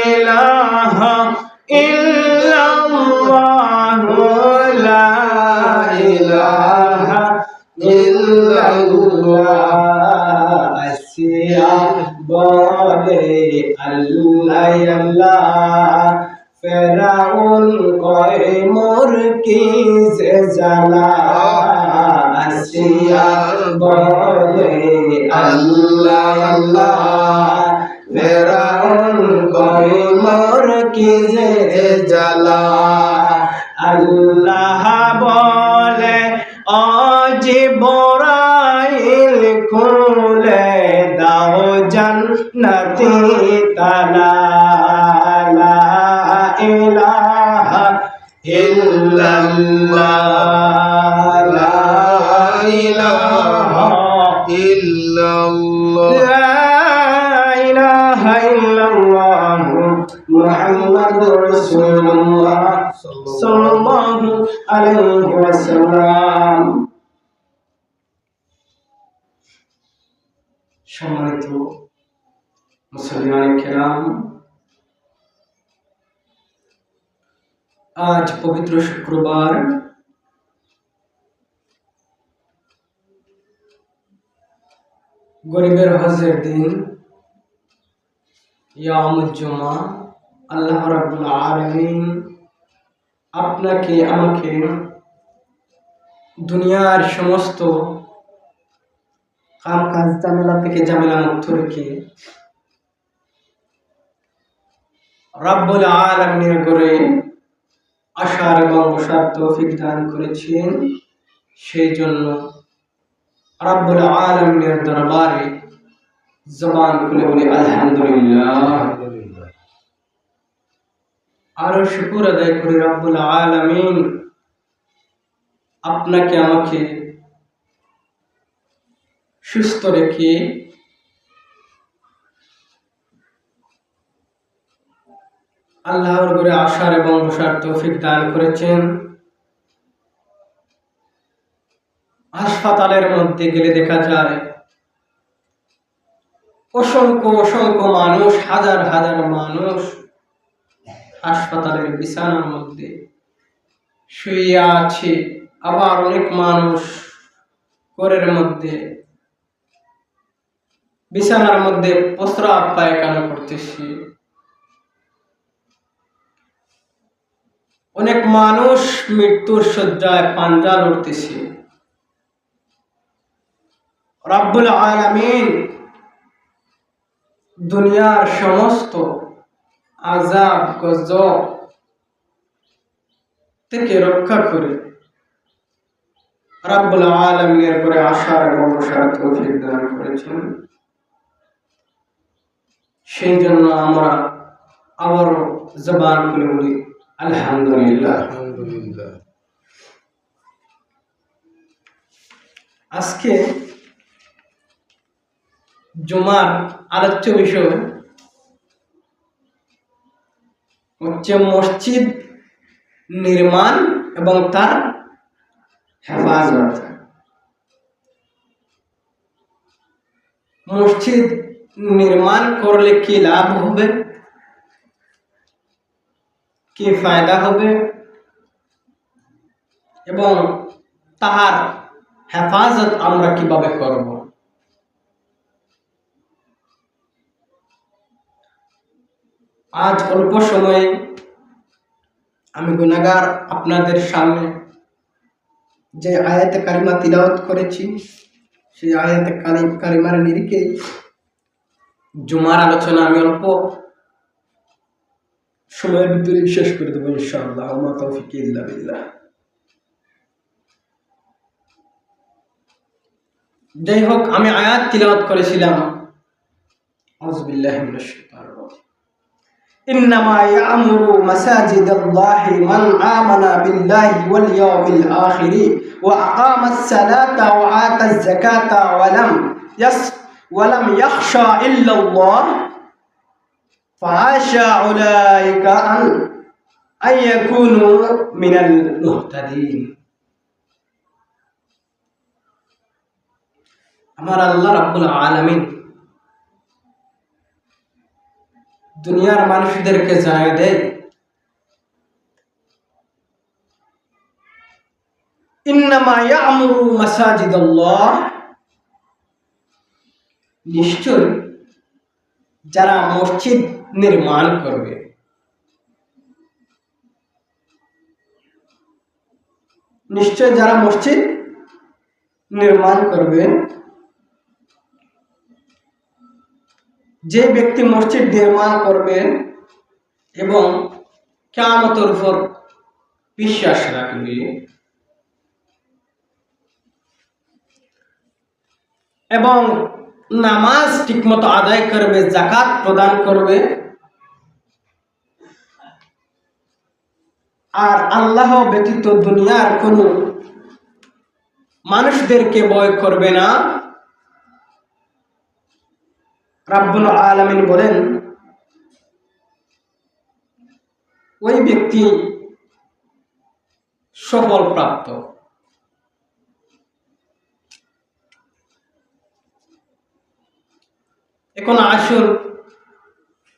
ইলাহা ইল্লাল্লাহু লা ইলাহা ইল্লাল্লাহ আসিয়া বলে আল্লাহ আল্লাহ ফেরাউন কয় মোর কি যে জ্বালা আসিয়া বলে আল্লাহ আল্লাহ ফেরাউন কয় মোর কি যে জ্বালা আল্লাহ বলে ও জিবরাইল খুলে দাও জান্নাতি তালা লা ইলাহা ইল্লাল্লাহ লা ইলাহা ইল্লাল্লাহ মুহাম্মাদুর রাসূলুল্লাহ সাল্লাল্লাহু আলাইহি ওয়াসাল্লাম। সম্মানিত মুসলমান কিরাম, আজ পবিত্র শুক্রবার গরিবের হজের দিন, ইয়ামুল জুমা। আল্লাহ রাব্বুল আলামিন আপনাকে আমাকে দুনিয়ার সমস্ত কাম কাজ ঝামেলা থেকে ঝামেলা মুক্ত রেখে রাব্বুল আলামিনের ঘরে আসার এবং বসার তৌফিক দান করেছেন। সেই জন্য রাব্বুল আলামিনের দরবারে জবান খুলে বলি আলহামদুলিল্লাহ। আরো শুকর আদায় করি রাব্বুল আলামিন আপনাকে আমাকে সুস্থ রেখে আল্লাহর ঘরে আসার এবং বসার তৌফিক দান করেছেন। হাসপাতালের মধ্যে গেলে দেখা যায় অসংখ্য অসংখ্য মানুষ, হাজার হাজার মানুষ হাসপাতালের বিছানার মধ্যে শুয়ে আছে। আবার অনেক মানুষ ঘরের মধ্যে বিছানার মধ্যে প্রস্রাব পায়খানা করতেছে। অনেক মানুষ মৃত্যুর শয্যায় পাঞ্জা লড়তেছে। রাব্বুল আলামিন দুনিয়ার সমস্ত আযাব গজব থেকে রক্ষা করে রাব্বুল আলামিনের ঘরে আসার এবং বসার তৌফিক দান করেছেন। সেই জন্য আমরা আবারও জবান খুলে বলি আলহামদুলিল্লাহ। আলহামদুলিল্লাহ। আজকে জুমার আলোচ্য বিষয় হচ্ছে মসজিদ নির্মাণ এবং তার হেফাজত। মসজিদ নির্মাণ করলে কি লাভ হবে, কি ফায়দা হবে এবং তাহার হেফাজত আমরা কিভাবে করব। আজ অল্প সময়ে আমি গুনাহগার আপনাদের সামনে যে আয়াতে কারিমা তিলাওয়াত করেছি, সেই আয়াতে কারিমার নিরিখে জুমার আলোচনা আমি অল্প সময়ের ভিতরে শেষ করে দেবো ইনশাআল্লাহ। ওয়া তাওফীক ইল্লা বিল্লাহ। যাই হোক, আমি আয়াত তিলাওয়াত করেছিলাম। আউযু বিল্লাহি মিনাশ শাইতানির রাজীম। ইন্নামা ইয়া'মুরু মাসাজিদাল্লাহি মান আমানা বিল্লাহি ওয়াল ইয়াউমিল আখির ওয়া আকামাস সালাতা ওয়া আতাজ যাকাতা ওয়া লাম ইয়াখশা ইল্লাল্লাহ ফাআশা উলাইকা আন আইয়াকুনু মিনাল মুহতাদিন। আমার আল্লাহ রাব্বুল আলামিন দুনিয়ার মানুষদেরকে জানায় দেয়, ইন্নামা ইয়ামুরু মাসাজিদাল্লাহ, নিশ্চয় যারা মসজিদ নির্মাণ করবে, নিশ্চয় যারা মসজিদ নির্মাণ করবে, যে ব্যক্তি মসজিদ নির্মাণ করবে এবং কিয়ামতের উপর বিশ্বাস রাখবে এবং নামাজ ঠিকমতো আদায় করবে, যাকাত প্রদান করবে, আর আল্লাহ ব্যতীত দুনিয়ার কোনো মানুষদেরকে ভয় করবে না, রাব্বুল আলামিন বলেন ওই ব্যক্তি সফল প্রাপ্ত। এখন আসুন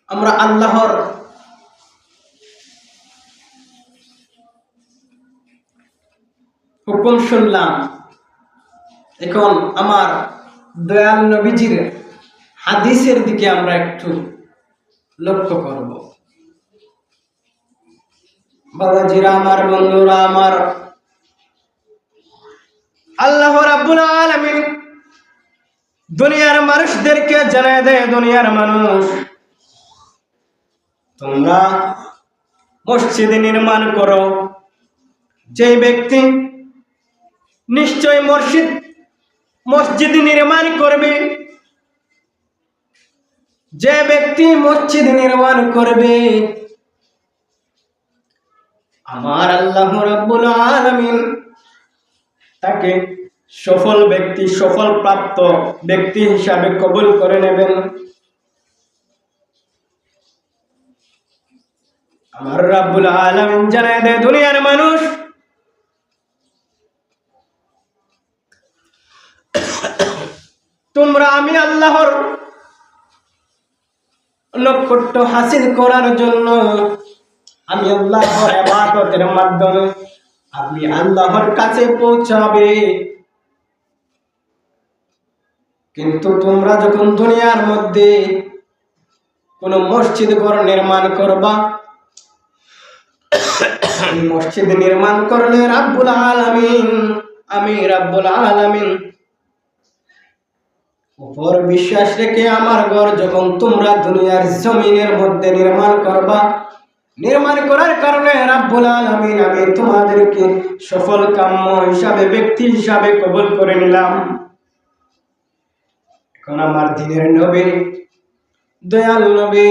আমরা আল্লাহর হুকুম শুনলাম, এখন আমার দয়াল নবীজির হাদিসের দিকে আমরা একটু লক্ষ্য করব। বাবাজিরা আমার, বন্ধুরা আমার, আল্লাহ রাব্বুল আলামিন দুনিয়ার মানুষদেরকে জানায় দেয়, দুনিয়ার মানুষ তোমরা মসজিদ নির্মাণ করো। যে ব্যক্তি নিশ্চয় মসজিদ নির্মাণ করবে, যে ব্যক্তি মসজিদ নির্মাণ করবে, আমার আল্লাহ রাব্বুল আলামিন তাকে সফল ব্যক্তি, সফল প্রাপ্ত ব্যক্তি হিসাবে কবুল করে নেবেন। আমার রাব্বুল আলামিন জানায় দেয়, দুনিয়ার মানুষ তোমরা আমি আল্লাহর নৈকট্য হাসিল করার জন্য, আমি আল্লাহর ইবাদতের মাধ্যমে আপনি আল্লাহর কাছে পৌঁছাবে। কিন্তু তোমরা যখন দুনিয়ার মধ্যে কোন মসজিদ ঘর নির্মাণ করবা, মসজিদ নির্মাণ করলে রাব্বুল আলামিন, আমি রাব্বুল আলামিন উপর বিশ্বাস রেখে আমার ঘর যখন তোমরা দুনিয়ার জমিনের মধ্যে নির্মাণ করবা, নির্মাণ করার কারণে রাব্বুল আলামিন আমি তোমাদেরকে সফল কাম্য হিসাবে, ব্যক্তি হিসাবে কবুল করে নিলাম। এখন আমার দিনের নবী, দয়াল নবী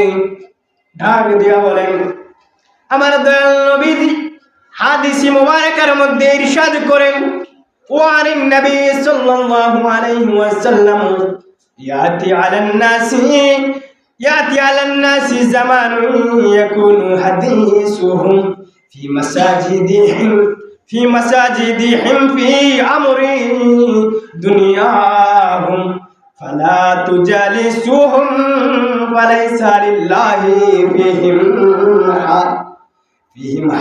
ডাক দিয়া বলেন, আমার দয়াল নবী হাদিস মুবারকের মধ্যে ইরশাদ করেন, ওয়ানিন নবী সাল্লাল্লাহু আলাইহি ওয়াসাল্লাম ইয়াতি আলান নাসি জামানুন ইয়াকুনু হাদিসুহুম ফি মাসাজিদিহিম ফি আমরি দুনিয়াহুম ফালা তুজালিসুহুম ফালাইসা লিল্লাহি ফিহিম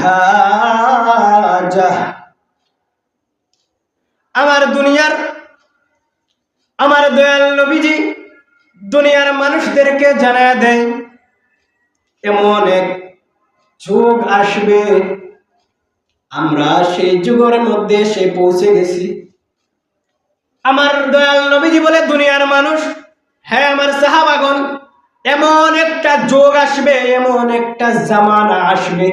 হাজাহ। আমার দয়াল নবীজি দুনিয়ার মানুষদেরকে জানায় দেয়, এমন এক যুগ আসবে, আমরা সেই যুগের মধ্যে এসে পৌঁছে গেছি। আমার দয়াল নবীজি বলে, দুনিয়ার মানুষ, হ্যাঁ আমার সাহাবাগণ, এমন একটা যুগ আসবে, এমন একটা জামানা আসবে,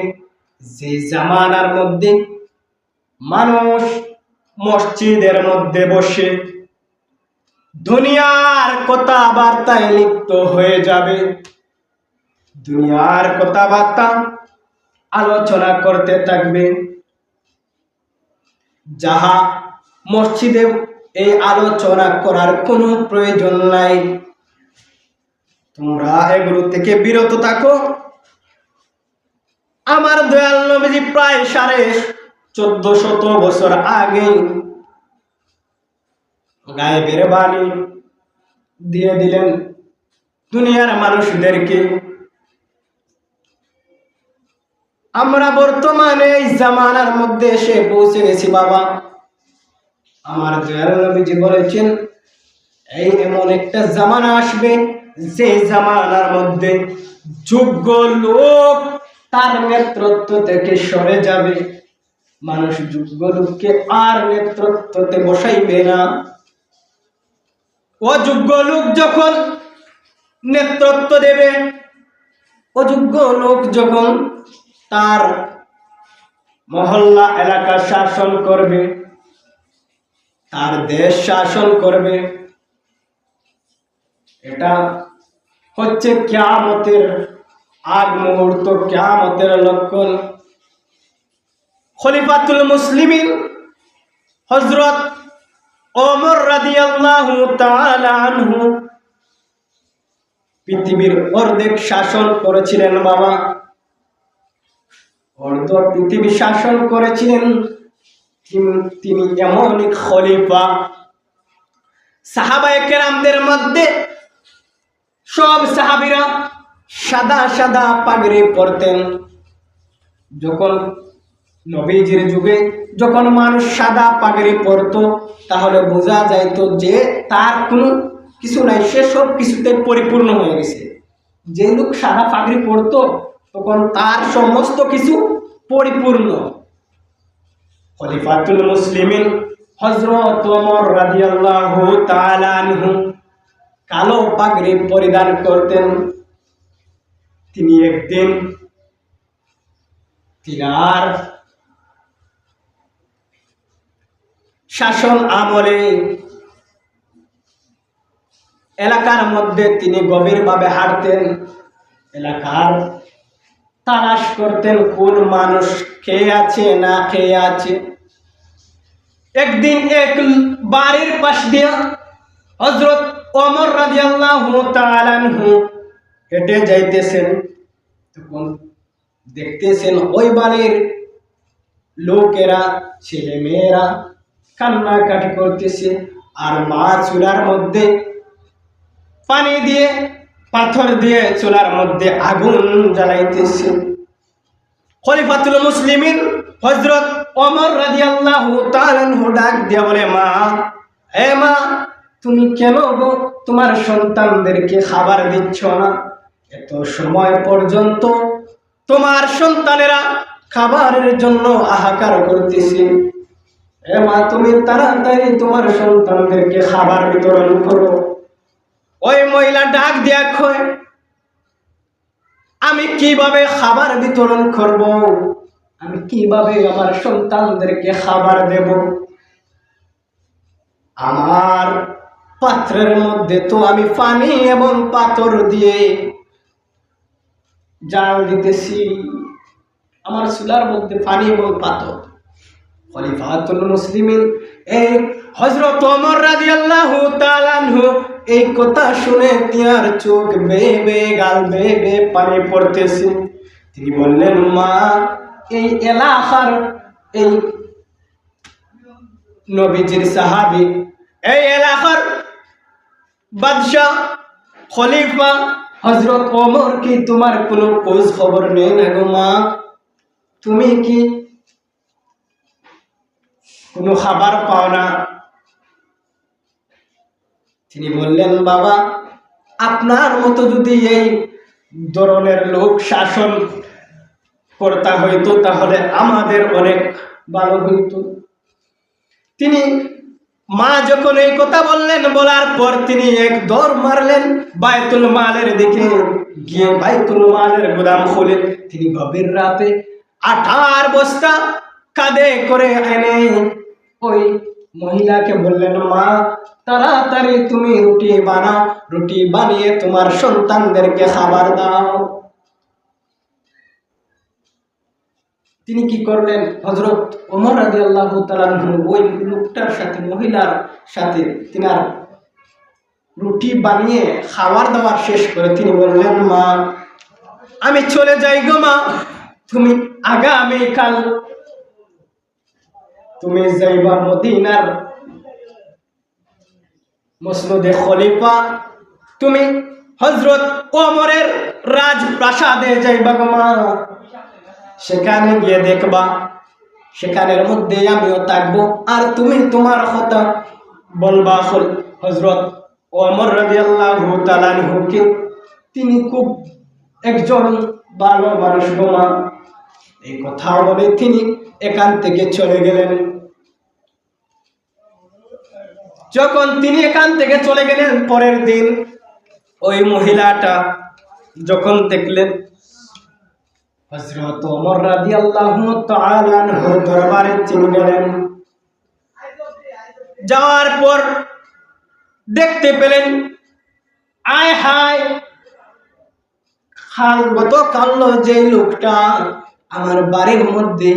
যে জামানার মধ্যে মানুষ মসজিদের মধ্যে বসে দুনিয়ার কথাবার্তায় লিপ্ত হয়ে যাবে, দুনিয়ার কথাবার্তা আলোচনা করতে থাকবে। যাহা মসজিদে এই আলোচনা করার কোনো প্রয়োজন নাই, তোমরা এগুলো থেকে বিরত থাকো। আমার দয়াল নবীজি প্রায় 1450 বছর আগে গায়েবের বাণী দিয়ে দিলেন দুনিয়ার মানুষদেরকে, আমরা বর্তমানে এই জামানার মধ্যে এসে পৌঁছে গেছি বাবা। আমার দয়াল নবীজি বলেছেন এই এমন একটা জামানা আসবে যে জামানার মধ্যে যোগ্য লোক তার নেতৃত্ব থেকে সরে যাবে, মানুষ যোগ্য লোককে আর নেতৃত্বতে বসাইবে না। অযোগ্য লোক যখন নেতৃত্ব দেবে, অযোগ্য লোক যখন তার মহল্লা এলাকা শাসন করবে, তার দেশ শাসন করবে, এটা হচ্ছে কিয়ামতের আগ মুহূর্ত, কিয়ামতের লক্ষণ। খলিফাতুল মুসলিমিন হযরত ওমর রাদিয়াল্লাহু তাআলা আনহু পৃথিবীর অর্ধেক শাসন করেছিলেন বাবা, অর্ধ পৃথিবী শাসন করেছিলেন। তিনি এমন এক খলিফা, সাহাবায়ে কেরামদের মধ্যে সব সাহাবীরা সাদা সাদা পাগড়ি পরতেন। যখন নবীজির যুগে যখন মানুষ সাদা পাগড়ি পরতো তাহলে বোঝা যাইতো যে তার কোনো কিছু নাই, সে সব কিছুতে পরিপূর্ণ হয়ে গেছে। যে লোক সাদা পাগড়ি পরতো তখন তার সমস্ত কিছু পরিপূর্ণ। খলিফাতুল মুসলিমিন হযরত ওমর রাদিয়াল্লাহু তাআলা আনহু কালো পাগড়ি পরিধান করতেন। তিনি একদিন তিনার শাসন আমলে এলাকার মধ্যে তিনি গভীরভাবে হাঁটতেন, এলাকার তালাশ করতেন কোন মানুষ খেয়ে আছে না খেয়ে আছে। একদিন এক বাড়ির পাশ দিয়ে হযরত ওমর রাদিয়াল্লাহু তাআলা আনহু হেঁটে যাইতেছেন, তখন দেখতেছেন ওই বাড়ির লোকেরা, ছেলে মেয়েরা কান্নাকাটি করতেছে, আর মা চুলার মধ্যে পানি দিয়ে পাথর দিয়ে চুলার মধ্যে আগুন জ্বালাইতেছে। খলিফাতুল মুসলিমিন হযরত ওমর রাদিয়াল্লাহু তাআলা আনহু ডাক দিয়া বলে, মা, হে মা, তুমি কেন গো তোমার সন্তানদেরকে খাবার দিচ্ছ না? এত সময় পর্যন্ত তোমার সন্তানেরা খাবারের জন্য হাহাকার করতেছে। হে মা, তুমি তাড়াতাড়ি তোমার সন্তানদেরকে খাবার বিতরণ করো। ওই মহিলা ডাক দিয়া কয়, আমি কিভাবে খাবার বিতরণ করব? আমি কিভাবে আমার সন্তানদেরকে খাবার দেব? আমার পাত্রের মধ্যে তো আমি পানি এবং পাথর দিয়ে জাল দিতেছি, আমার চুলার মধ্যে পানি এবং পাথর। খলিফাতুল মুসলিমিন এই হযরত ওমর রাদিয়াল্লাহু তাআলা আনহু এই কথা শুনে তিনার চোখ বেয়ে বেয়ে গাল বেয়ে বেয়ে পানি পড়তেছে। তিনি বললেন, মা, এই এলাকার এই নবীজির সাহাবী, এই এলাকার বাদশাহ খলিফা হযরত ওমর কি তোমার কোনো খোঁজ খবর নেই না গো মা? তুমি কি কোনো খাবার পাও না? তিনি বললেন, বাবা, আপনার মতো যদি এই ধরনের লোক শাসন কর্তা হইতো তাহলে আমাদের অনেক ভালো হইতো। তিনি মা যখন এই কথা বললেন, বলার পর তিনি এক দৌড় মারলেন বাইতুল মালের দিকে, গিয়ে বাইতুল মালের গোদাম খুলে তিনি গভীর রাতে আটার বস্তা কাঁধে করে এনে ওই মহিলাকে বললেন, মা, তাড়াতাড়ি তুমি রুটি বানাও, রুটি বানিয়ে তোমার সন্তানদেরকে খাবার দাও। তিনি কি করলেন? হযরত ওমর রাদিয়াল্লাহু তাআলা আনহু ওই লোকটার সাথে, মহিলার সাথে তিনার রুটি বানিয়ে খাবার দাবার শেষ করে তিনি বললেন, মা, আমি চলে যাই গো মা, তুমি আগামীকাল তুমি যাইবা মদিনার মসনদে খলিফা, তুমি হযরত ওমরের রাজপ্রাসাদে যাইবা গো মা। সেখানে গিয়ে দেখবা, সেখানের মধ্যে আমিও থাকবো, আর তুমি তোমার কথা বলবা হযরত ওমর রাদিয়াল্লাহু তাআলা আনহুকে। তিনি খুব একজন ভালো মানুষ গো মা। এই কথা বলে তিনি এখান থেকে চলে গেলেন। যখন তিনি এখান থেকে চলে গেলেন, পরের দিন ওই মহিলাটা যখন দেখলেন হযরত ওমর রাদিয়াল্লাহু তাআলা আনহুর দরবারে চলে গেলেন, যাওয়ার পর দেখতে পেলেন আয় হায়, গতকাল যে লোকটা আমার বাড়ির মধ্যে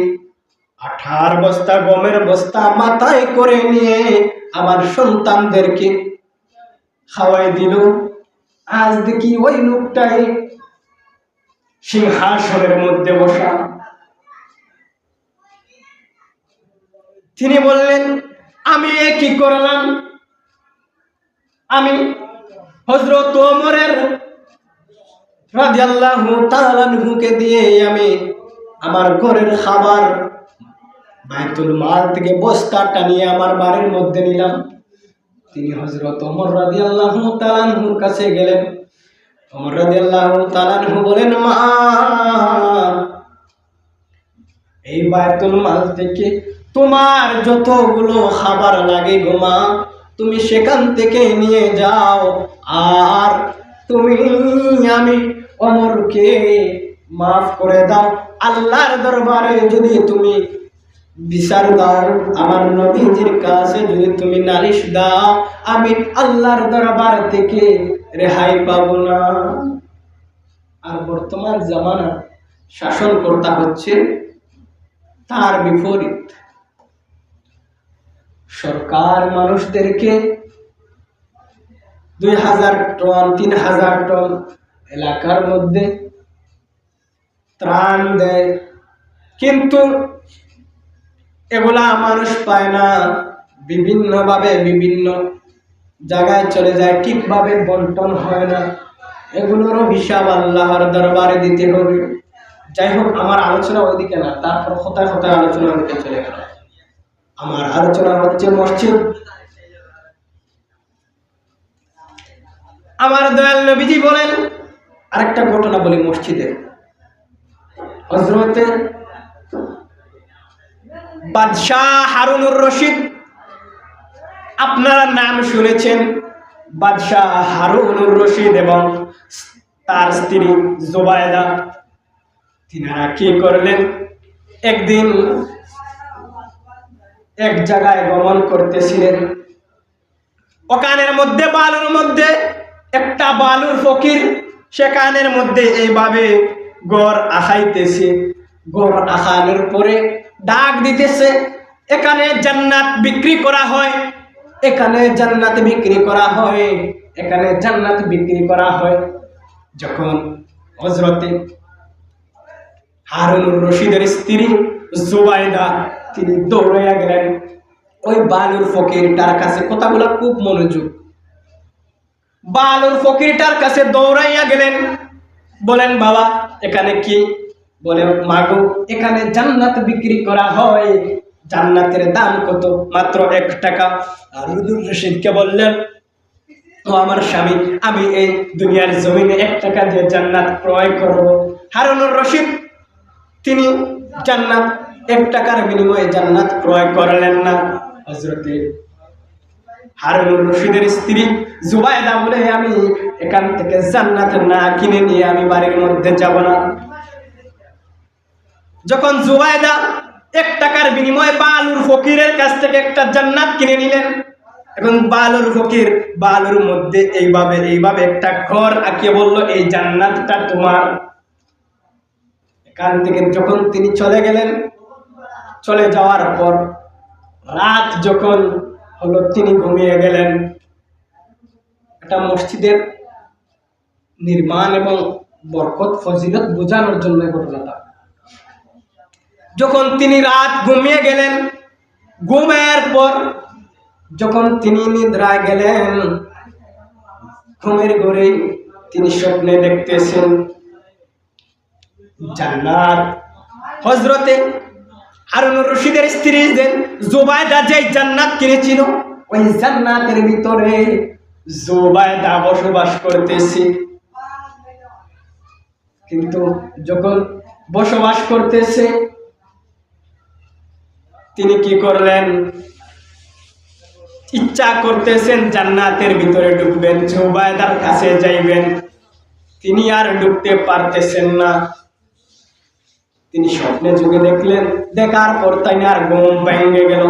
আঠার বস্তা গমের বস্তা মাথায় করে নিয়ে আমার সন্তানদেরকে খাওয়াই দিল, আজ দেখি ওই লোকটাই সিংহাসনের মধ্যে বসা। তিনি বললেন আমি এ কি করলাম? আমি হযরত ওমরের রাদিয়াল্লাহু তাআলা আনহুকে দিয়ে আমি আমার ঘরের খাবার বাইতুল মাল থেকে বস্তা টানিয়ে আমার বাড়ির মধ্যে নিলাম। তিনি হযরত ওমর রাদিয়াল্লাহু তাআলা আনহুর কাছে গেলেন। ওমর রাদিয়াল্লাহু তাআলা আনহু বলেন মা, এই বাইতুল মাল থেকে তোমার যতগুলো খাবার লাগে গো মা, তুমি সেখান থেকে নিয়ে যাও, আর তুমি আমি ওমরকে মাফ করে দাও। আল্লাহর দরবারে যদি তুমি বিচার দাও, আমার নবীজির কাছে যদি তুমি নালিশ দাও, আমি আল্লাহর দরবার থেকে রেহাই পাবো না। আর বর্তমান জামানা শাসনকর্তা হচ্ছে তার বিপরীত। সরকার মানুষদেরকে 2000 টন 3000 টন এলাকার মধ্যে ত্রাণ দেয়, কিন্তু এগুলা মানুষ পায় না, বিভিন্নভাবে বিভিন্ন জায়গায় চলে যায়, ঠিকভাবে বন্টন হয় না। এগুলোরও হিসাব আল্লাহর দরবারে দিতে হবে। যাই হোক, আমার আলোচনা ওইদিকে না, তারপর হতায় হতায় আলোচনা ওইদিকে চলে গেল। আমার আলোচনা হচ্ছে মসজিদ। আমার দয়াল নবীজি বলেন, আরেকটা ঘটনা বলি মসজিদে। হযরতে বাদশাহ হারুনুর রশিদ, আপনারা নাম শুনেছেন বাদশাহ হারুনুর রশিদ এবং তার স্ত্রী জুবায়দা। তিনারা কি করলেন, একদিন এক জায়গায় গমন করতেছিলেন, ওখানের মধ্যে বালুর মধ্যে একটা বালুর ফকির সেখানের মধ্যে এইভাবে গড় আখাইতেছে। গড় আখানোর পরে ডাক দিতেছে, এখানে জান্নাত বিক্রি করা হয়, এখানে জান্নাত বিক্রি করা হয়, এখানে জান্নাত বিক্রি করা হয়। যখন হযরতে হারুনুর রশিদের স্ত্রী জুবাইদা তিনি দৌড়াইয়া গেলেন ওই বালুর ফকিরটার কাছে। কথাগুলো খুব মনোযোগ। বালুর ফকিরটার কাছে দৌড়াইয়া গেলেন, বলেন বাবা এখানে কি? বলে মাগো, এখানে জান্নাত বিক্রি করা হয়। জান্নাতের দাম কত? মাত্র 1 টাকা। হারুনুর রশিদকে বললেন, ও আমার স্বামী, আমি এই দুনিয়ার জমিনে 1 টাকা দিয়ে জান্নাত ক্রয় করব। হারুনুর রশিদ তিনি জান্নাত 1 টাকার বিনিময়ে জান্নাত ক্রয় করলেন না। হযরতে হারুনুর রশিদের স্ত্রী জুবায়দা বলে, আমি এখান থেকে জান্নাত না কিনে নিয়ে আমি বাড়ির মধ্যে যাব না। যখন জুবায়দা 1 টাকার বিনিময়ে বালুর ফকিরের কাছ থেকে একটা জান্নাত কিনে নিলেন, এবং বালুর ফকির বালুর মধ্যে এইভাবে একটা ঘর আঁকিয়ে বলল, এই জান্নাতটা তোমার। এখান থেকে যখন তিনি চলে গেলেন, চলে যাওয়ার পর রাত যখন হলো তিনি ঘুমিয়ে গেলেন। একটা মসজিদের নির্মাণ এবং বরকত ফজিলত বোঝানোর জন্য ঘটনাটা। যখন তিনি রাত ঘুমিয়ে গেলেন, ঘুমের পর যখন তিনি নিদ্রায় গেলেন, ঘুমের ঘরে তিনি স্বপ্নে দেখতেছেন জান্নাত হযরতে হারুনুর রশিদের স্ত্রী যে জুবাইদা যে জান্নাত কিনেছিল, ওই জান্নাতের ভিতরে জুবাইদা বসবাস করতেছে। কিন্তু যখন বসবাস করতেছে, তিনি কি করলেন? ইচ্ছা করতেছেন জান্নাতের ভিতরে ঢুকবেন, জুবাইদার কাছে যাইবেন, তিনি আর ঢুকতে পারতেছেন না। তিনি স্বপ্নে যুগে দেখলেন, দেখার পর তাই আর ঘুম ভেঙে গেল।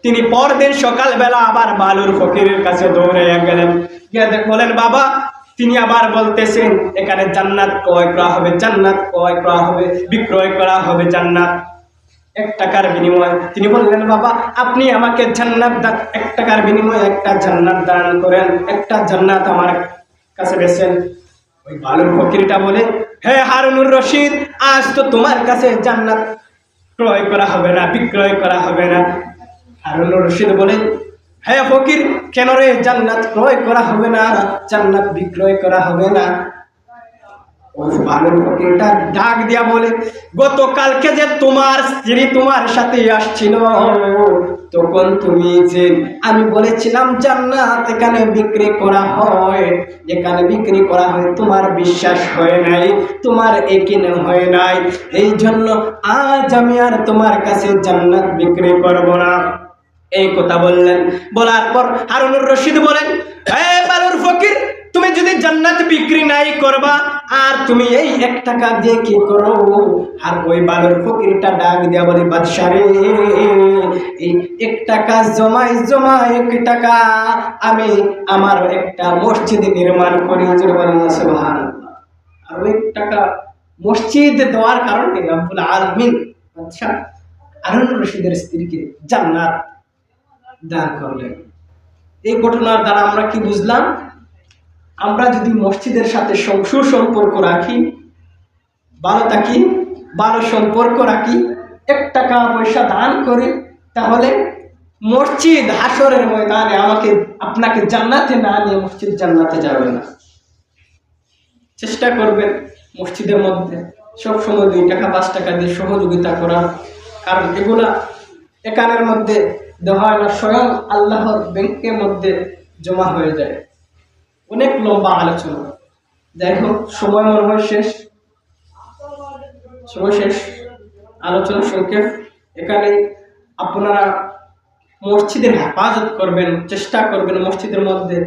তিনি পরদিন সকালবেলা আবার বালুর ফকিরের কাছে দৌড়ে গেলেন, গিয়ে বলেন, বাবা, তিনি আবার বলতেছেন এখানে জান্নাত ক্রয় করা হবে, জান্নাত ক্রয় করা হবে, বিক্রয় করা হবে জান্নাত 1 টাকার বিনিময়ে। তিনি বললেন, বাবা, আপনি আমাকে জান্নাত 1 টাকার বিনিময়ে একটা জান্নাত দান করেন, একটা জান্নাত আমার কাছে বেচেন। ওই বালুর ফকিরটা বলে, হে হারুনুর রশিদ, আজ তো তোমার কাছে জান্নাত ক্রয় করা হবে না, বিক্রয় করা হবে না। হারুনুর রশিদ বলে, হে ফকির, কেন রে জান্নাত ক্রয় করা হবে না, জান্নাত বিক্রয় করা হবে না? ওই বালুর ফকিরটা ডাক দিয়া বলে, গতকালকে যে তোমার স্ত্রী তোমার সাথে আসছিল, তখন তুমি যে আমি বলেছিলাম জান্নাত এখানে বিক্রি করা হয়, এখানে বিক্রি করা হয়, তোমার বিশ্বাস হয় নাই, তোমার একিন হয় নাই, এই জন্য আজ আমি আর তোমার কাছে জান্নাত বিক্রি করব না। এই কথা বললেন। বলার পর হারুনুর রশিদ বলেন, হে বালুর ফকির, তুমি যদি জান্নাত বিক্রি নাই করবা, আর তুমি এই 1 টাকা দিয়ে কি করো? আর ওই বালুর ফকিরটা ডাক দিয়া বলে, বাদশা রে, এই 1 টাকা জমাই 1 টাকা আমি আমার একটা মসজিদ নির্মাণ করি। সুবহানাল্লাহ। আর ওই 1 টাকা মসজিদ দেওয়ার কারণে রব্বুল আলামিন বাদশা হারুনুর রশিদের স্ত্রীকে জান্নাত দান করলেন। এই ঘটনার দ্বারা আমরা কি বুঝলাম? আমরা যদি মসজিদের সাথে সুসম্পর্ক রাখি, ভালো থাকি, ভালো সম্পর্ক রাখি, 1 টাকা পয়সা দান করি, তাহলে মসজিদ হাসরের ময়দানে আপনাকে জান্নাতে না নিয়ে মসজিদ জান্নাতে যাবে না। চেষ্টা করবেন মসজিদের মধ্যে সবসময় 2 টাকা 5 টাকা দিয়ে সহযোগিতা করার, কারণ এগুলা একানের মধ্যে দেওয়া হয় না, স্বয়ং আল্লাহর ব্যাংকের মধ্যে জমা হয়ে যায়। অনেক লম্বা আলোচনা, যাই হোক, সময় মনে হয় শেষ, সময় শেষ, আলোচনা সংক্ষেপ। এখানে আপনারা মসজিদের হেফাজত করবেন, চেষ্টা করবেন মসজিদের মধ্যে।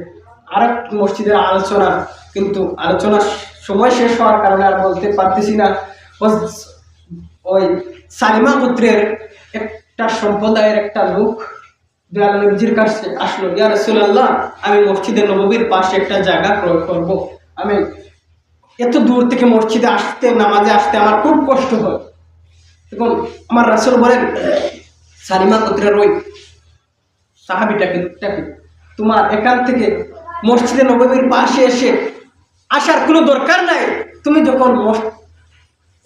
আরেক মসজিদের আলোচনা, কিন্তু আলোচনার সময় শেষ হওয়ার কারণে আর বলতে পারতেছি না। ওই সালিমা গোত্রের একটা সম্প্রদায়ের একটা লোক দয়াল নবীজির কাছে আসলো, ইয়া রাসূলুল্লাহ, আমি মসজিদে নববীর পাশে একটা জায়গা ক্রয় করব, আমি এত দূর থেকে মসজিদে আসতে, নামাজে আসতে আমার খুব কষ্ট হয়। তখন আমার রাসূল বলেন, সালিমা গোত্রের ওই সাহাবীটাকে, তোমার এখান থেকে মসজিদে নববীর পাশে আসার কোনো দরকার নাই। তুমি যখন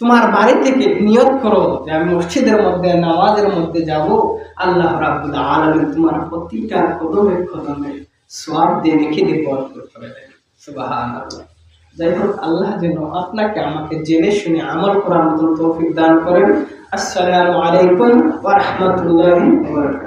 তোমার বাড়ি থেকে নিয়ত করো যে আমি মসজিদের মধ্যে নামাজের মধ্যে যাব, আল্লাহ রাব্বুল আলামিন তোমার প্রতিটা কদমে কদমে সওয়াব দিয়ে রেখে দিয়ে বরকত করে দেন। সুবহানাল্লাহ। যাই হোক, আল্লাহ যেন আপনাকে আমাকে জেনে শুনে আমল করার মতো তৌফিক দান করেন। আসসালামু আলাইকুম ওয়া রাহমাতুল্লাহি ওয়া বারাকাতুহু।